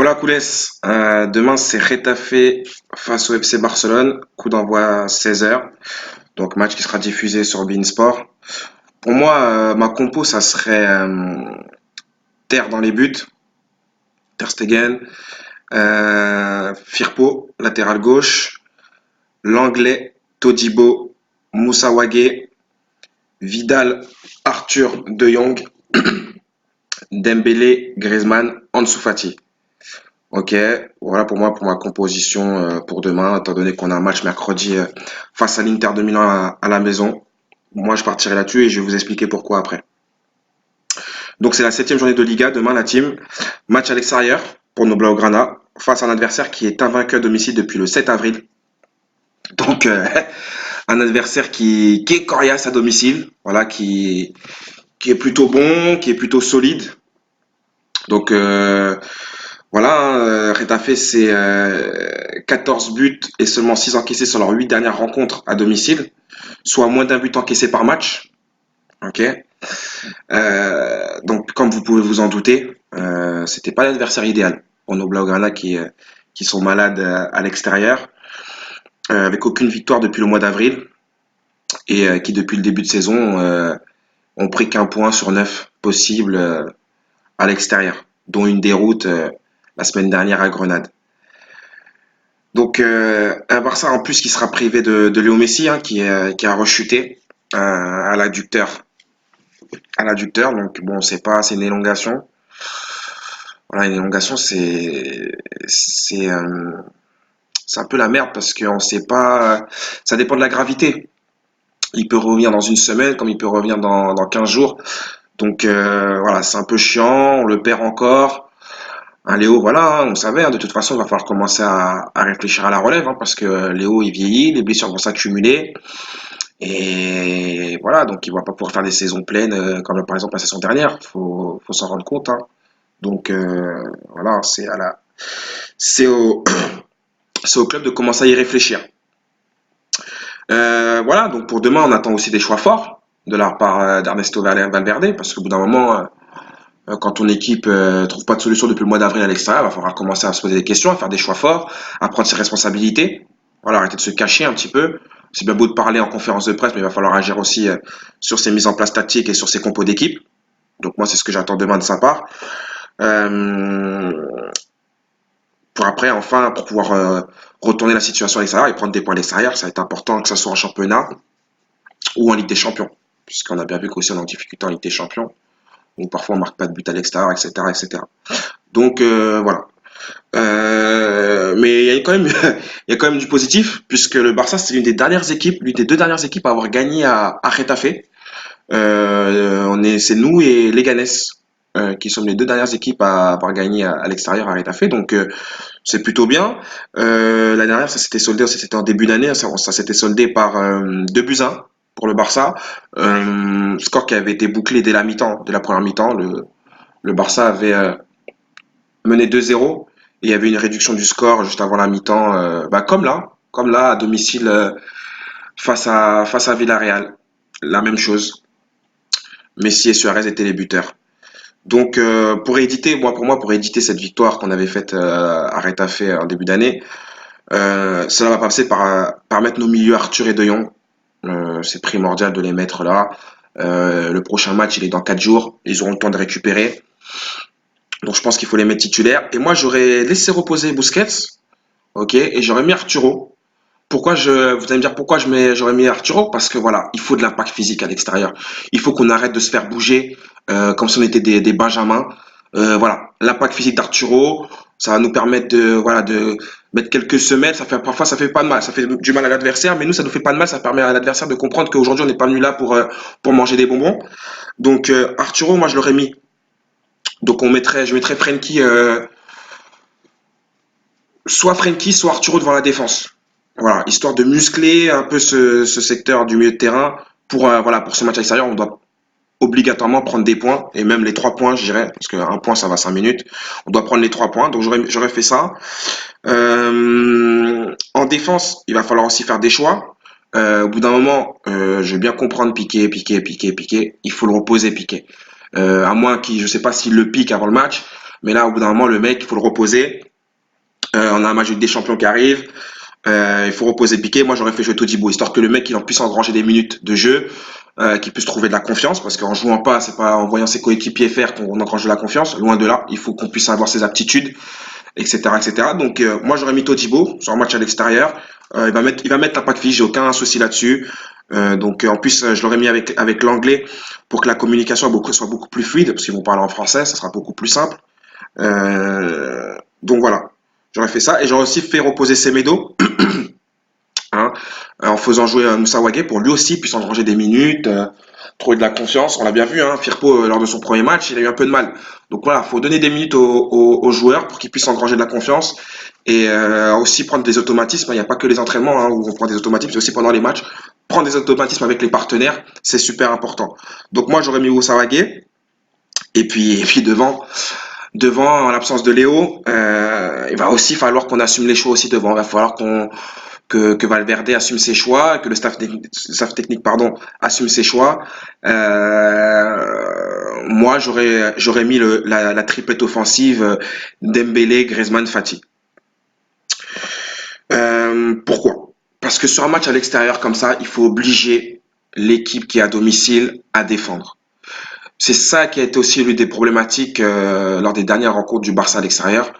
Voilà, Koulès. Demain, c'est Retafe face au FC Barcelone. Coup d'envoi 16 h. Donc, match qui sera diffusé sur beIN Sport. Pour moi, ma compo, ça serait Ter dans les buts, Ter Stegen, Firpo, latéral gauche, l'anglais, Todibo, Moussa Wagué, Vidal, Arthur De Jong, Dembélé, Griezmann, Ansu Fati. Ok, voilà pour moi, pour ma composition pour demain, étant donné qu'on a un match mercredi face à l'Inter de Milan à la maison. Moi, je partirai là-dessus et je vais vous expliquer pourquoi après. Donc, c'est la septième journée de Liga, demain la team. Match à l'extérieur pour nos Blaugrana face à un adversaire qui est invaincu à domicile depuis le 7 avril. Donc, un adversaire qui est coriace à domicile, voilà, qui est plutôt bon, qui est plutôt solide. Donc, voilà, Retafe, c'est 14 buts et seulement 6 encaissés sur leurs 8 dernières rencontres à domicile, soit moins d'un but encaissé par match. Ok. Donc, comme vous pouvez vous en douter, c'était pas l'adversaire idéal pour nos Blaugrana qui sont malades à l'extérieur, avec aucune victoire depuis le mois d'avril et qui, depuis le début de saison, ont pris qu'un point sur 9 possibles à l'extérieur, dont une déroute la semaine dernière à Grenade. Donc un Barça en plus qui sera privé de Léo Messi, hein, qui a rechuté à l'adducteur. Donc bon, c'est pas, c'est une élongation. Voilà, une élongation, c'est un peu la merde parce qu'on sait pas, ça dépend de la gravité. Il peut revenir dans une semaine, comme il peut revenir dans 15 jours. Donc voilà, c'est un peu chiant, on le perd encore. Un Léo, voilà, on savait, hein, de toute façon, il va falloir commencer à réfléchir à la relève, hein, parce que Léo, il vieillit, les blessures vont s'accumuler. Et voilà, donc il va pas pouvoir faire des saisons pleines comme par exemple la saison dernière. Faut s'en rendre compte, hein. Donc voilà, c'est au, c'est au club de commencer à y réfléchir. Voilà, donc pour demain, on attend aussi des choix forts de la part d'Ernesto Valverde, parce qu'au bout d'un moment, quand ton équipe trouve pas de solution depuis le mois d'avril à l'extérieur, il va falloir commencer à se poser des questions, à faire des choix forts, à prendre ses responsabilités. Voilà, arrêter de se cacher un petit peu. C'est bien beau de parler en conférence de presse, mais il va falloir agir aussi sur ses mises en place tactiques et sur ses compos d'équipe. Donc moi, c'est ce que j'attends demain de sa part. Euh, pour après, enfin, pour pouvoir retourner la situation à l'extérieur et prendre des points à l'extérieur, ça va être important que ce soit en championnat ou en Ligue des Champions. Puisqu'on a bien vu qu'aussi on est en difficulté en Ligue des Champions, où parfois on marque pas de but à l'extérieur, etc., etc. Donc voilà. Mais il y a quand même, il y a quand même du positif, puisque le Barça, c'est l'une des deux dernières équipes à avoir gagné à Getafe. C'est nous et Leganés qui sommes les deux dernières équipes à avoir gagné à l'extérieur à Getafe. Donc c'est plutôt bien. La dernière, c'était en début d'année, ça s'était soldé par 2 buts 1 pour le Barça. Score qui avait été bouclé dès la mi-temps, dès la première mi-temps. Le Barça avait mené 2-0 et il y avait une réduction du score juste avant la mi-temps, comme là à domicile face à Villarreal. La même chose. Messi et Suarez étaient les buteurs. Donc pour éditer cette victoire qu'on avait faite à Retafe en début d'année, cela va passer par mettre nos milieux Arthur et De Jong. C'est primordial de les mettre là. Le prochain match, il est dans 4 jours. Ils auront le temps de récupérer. Donc je pense qu'il faut les mettre titulaires. Et moi, j'aurais laissé reposer Busquets, ok, et j'aurais mis Arturo. Vous allez me dire pourquoi j'aurais mis Arturo? Parce que voilà, il faut de l'impact physique à l'extérieur. Il faut qu'on arrête de se faire bouger comme si on était des benjamins. Voilà, l'impact physique d'Arturo, ça va nous permettre de mettre quelques semelles. Parfois, ça fait pas de mal, ça fait du mal à l'adversaire, mais nous, ça nous fait pas de mal. Ça permet à l'adversaire de comprendre qu'aujourd'hui, on n'est pas venu là pour manger des bonbons. Donc Arturo, moi, je l'aurais mis. Donc je mettrais Frenkie, soit Arturo devant la défense. Voilà, histoire de muscler un peu ce secteur du milieu de terrain pour ce match extérieur, on doit obligatoirement prendre des points et même les 3 points, je dirais, parce qu'un point ça va 5 minutes. On doit prendre les 3 points, donc j'aurais fait ça. En défense, il va falloir aussi faire des choix. Au bout d'un moment, je vais bien comprendre Piqué. Il faut le reposer Piqué. À moins qu'il, je sais pas s'il le pique avant le match. Mais là, au bout d'un moment, le mec, il faut le reposer. On a un match des champions qui arrive. Il faut reposer Piqué. Moi, j'aurais fait jouer Todibo, histoire que le mec, il en puisse engranger des minutes de jeu, qu'il puisse trouver de la confiance, parce qu'en jouant pas, c'est pas en voyant ses coéquipiers faire qu'on engrange de la confiance. Loin de là, il faut qu'on puisse avoir ses aptitudes, etc., etc. Donc, moi, j'aurais mis Todibo sur un match à l'extérieur. Il va mettre l'impact fiche, j'ai aucun souci là-dessus. En plus, je l'aurais mis avec l'anglais pour que la communication soit beaucoup plus fluide, parce qu'ils vont parler en français, ça sera beaucoup plus simple. Donc voilà, j'aurais fait ça et j'aurais aussi fait reposer Semedo, hein, en faisant jouer Moussa Wagué pour lui aussi puisse engranger des minutes, trouver de la confiance. On l'a bien vu, hein, Firpo, lors de son premier match, il a eu un peu de mal. Donc voilà, faut donner des minutes aux joueurs pour qu'ils puissent engranger de la confiance et aussi prendre des automatismes. Il n'y a pas que les entraînements, hein, où on prend des automatismes, mais aussi pendant les matchs. Prendre des automatismes avec les partenaires, c'est super important. Donc moi, j'aurais mis Moussa Wagué et puis devant, en l'absence de Léo, il va aussi falloir qu'on assume les choix aussi devant. Il va falloir que Valverde assume ses choix, que le staff technique pardon, assume ses choix. Moi, j'aurais mis la triplette offensive Dembélé, Griezmann, Fati. Pourquoi? Parce que sur un match à l'extérieur comme ça, il faut obliger l'équipe qui est à domicile à défendre. C'est ça qui a été aussi l'une des problématiques lors des dernières rencontres du Barça à l'extérieur.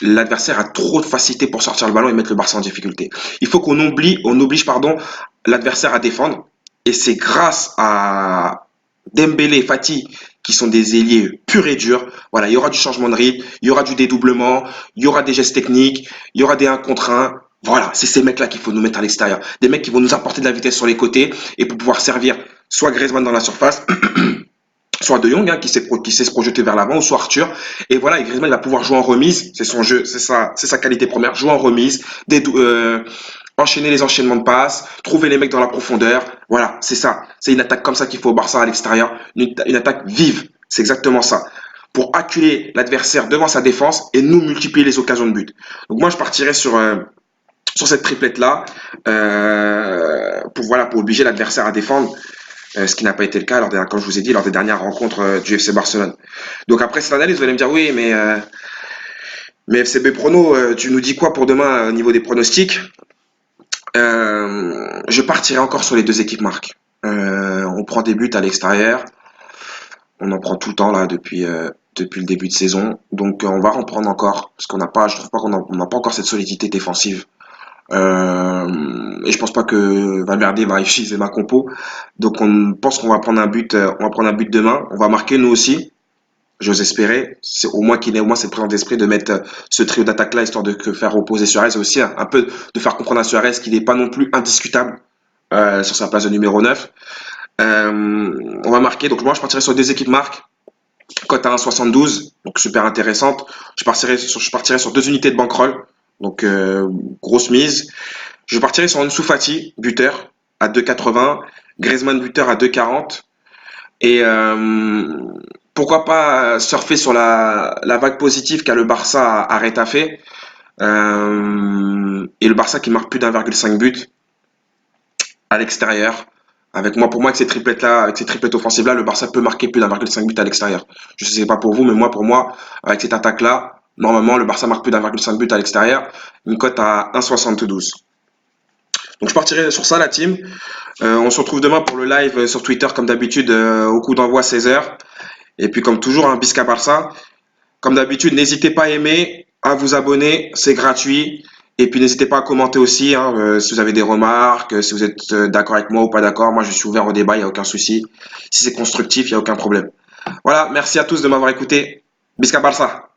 L'adversaire a trop de facilité pour sortir le ballon et mettre le Barça en difficulté. Il faut on oblige pardon, l'adversaire à défendre. Et c'est grâce à Dembélé et Fati qui sont des ailiers purs et durs. Voilà, il y aura du changement de rythme, il y aura du dédoublement, il y aura des gestes techniques, il y aura des 1 contre 1. Voilà, c'est ces mecs-là qu'il faut nous mettre à l'extérieur. Des mecs qui vont nous apporter de la vitesse sur les côtés et pour pouvoir servir soit Griezmann dans la surface, soit De Jong, hein, qui sait se projeter vers l'avant, ou soit Arthur. Et voilà, et Griezmann il va pouvoir jouer en remise, c'est son jeu, c'est sa qualité première, jouer en remise, enchaîner les enchaînements de passes, trouver les mecs dans la profondeur. Voilà, c'est ça. C'est une attaque comme ça qu'il faut au Barça à l'extérieur, une attaque vive. C'est exactement ça. Pour acculer l'adversaire devant sa défense et nous multiplier les occasions de but. Donc moi, je partirais sur cette triplette là pour obliger l'adversaire à défendre, ce qui n'a pas été le cas comme je vous ai dit, lors des dernières rencontres du FC Barcelone. Donc après cette analyse, vous allez me dire oui, mais FCB Prono, tu nous dis quoi pour demain au niveau des pronostics? Je partirai encore sur les deux équipes marques. On prend des buts à l'extérieur, on en prend tout le temps là depuis le début de saison, donc on va en prendre encore parce je trouve pas on n'a pas encore cette solidité défensive. Et je pense pas que Valverde va utiliser ma compo. Donc on pense qu'on va prendre un but, on va prendre un but demain. On va marquer nous aussi. J'ose espérer. C'est au moins qu'il ait au moins cette présence d'esprit de mettre ce trio d'attaque là histoire de faire reposer Suarez aussi, hein. Un peu de faire comprendre à Suarez qu'il n'est pas non plus indiscutable sur sa place de numéro 9. On va marquer. Donc moi je partirai sur des équipes marques. Cote à 1,72, donc super intéressante. Je partirai sur deux unités de bankroll, donc grosse mise. Je partirai sur Ansu Fati, buteur, à 2,80. Griezmann, buteur, à 2,40. Et pourquoi pas surfer sur la vague positive qu'a le Barça à Retafe. Et le Barça qui marque plus d'1,5 but à l'extérieur. Pour moi, avec ces triplettes-là, avec ces triplettes offensives-là, le Barça peut marquer plus d'1,5 but à l'extérieur. Je ne sais pas pour vous, mais pour moi, avec cette attaque-là, normalement, le Barça marque plus d'1,5 but à l'extérieur. Une cote à 1,72. Donc je partirai sur ça, la team. On se retrouve demain pour le live sur Twitter, comme d'habitude, au coup d'envoi 16h. Et puis comme toujours, un Bisca Barça. Comme d'habitude, n'hésitez pas à aimer, à vous abonner, c'est gratuit. Et puis n'hésitez pas à commenter aussi, hein, si vous avez des remarques, si vous êtes d'accord avec moi ou pas d'accord. Moi, je suis ouvert au débat, il n'y a aucun souci. Si c'est constructif, il n'y a aucun problème. Voilà, merci à tous de m'avoir écouté. Bisca Barça.